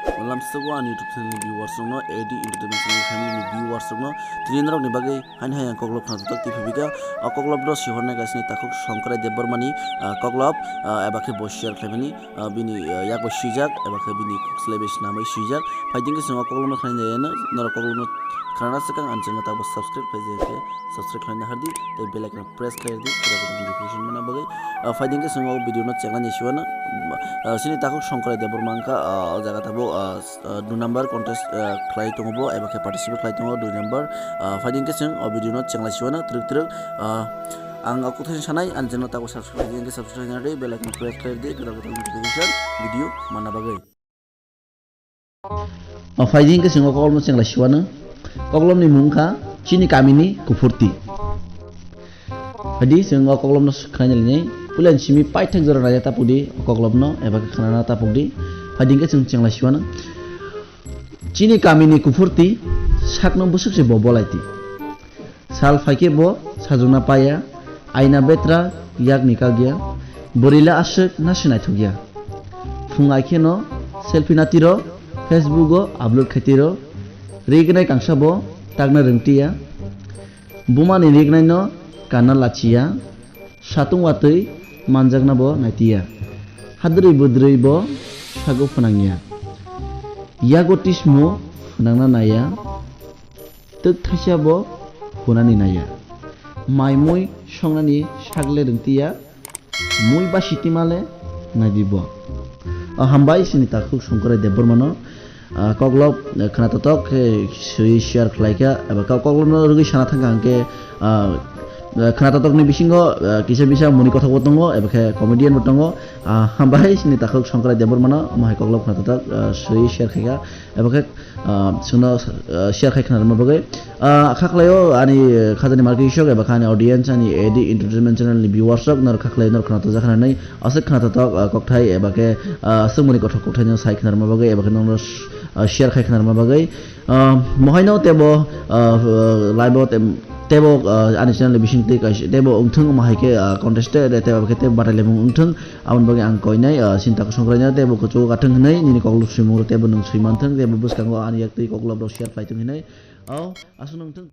Malam sebuah YouTube channel viewers no AD Entertainment Channel family viewers no tinrok ni bagai han hayang koglop na tutak tivika koglop do sihorna gasni takuk Shongkrai Debormani koglop ebake boshar khamini bini yak boshijak ebake bini kuslebes namai shijak faiding ke singo koglop na khani jayana nor koglop no khana sakang anjana tabo subscribe page ke subscribe khani hardi te bell icon press kar di kira notification mana bagai faiding ke singo video no channel ni shiwana sini takuk Shongkrai Debormanka jaga tabo 2 number contest khlai tongo ebake participate khlai tongo 2 number finding ke sing video no changla siwana truk ang aku thani sanai anjana tago subscribe nare bell icon press kar di kira notification video mana bagai finding ke sing ko mo changla siwana koglom ni mungka chini kamini kufurti hadi sing koglom no khanjal ni pulen simi paithak jora raja tapudi koglom no ebake khanana tapudi finding ke sing changla siwana chini kamini kufurti sakno busuk se bobolaiti sal faike bo sajuna paya aina betra yak nikagya borila asuk nasinai thugya fungai kheno selfie natiro facebook o upload khatiro regnai kangsa bo tagna rengtiya bumani regnai no kana lachiya satung watui manjakna bo naitiya hadri budri bo sago phunangya yago tismo phunangna naya tuk thaisa bo phunani naya mai mui songnani sagle rengtiya mui ba sitimale nadibo hambai sini takuk Shongkrai Debormano koglop khanatok share khlaika eba koglop no rugi sana thanga angke khanatok ni bisingo kisa bisa muni kotha botongo eba comedian botongo hambai sini takuk Shongkrai Debormano mahai koglop khanatok share khaika eba suno share khaika na bagai khaklayo ani khadani market shop eba khani audience ani AD Entertainment Channel ni viewers nar khaklayo nar khanatok jakhana nei asik khanatok kokthai eba ke sumuni kotha kokthai no sai khana bagai eba no share khai khana bagai mohaino tebo live tebo ani channel bising te kai tebo ungthung mahai ke contest te tebo ke tebo batai lemung ungthung amon bagai ang koinai sinta ko Shongkrai nya tebo ko chu gathung nei ni koglop simur tebo nung simanthung tebo buskang ani yak tei koglop ro share khai tung nei asun ungthung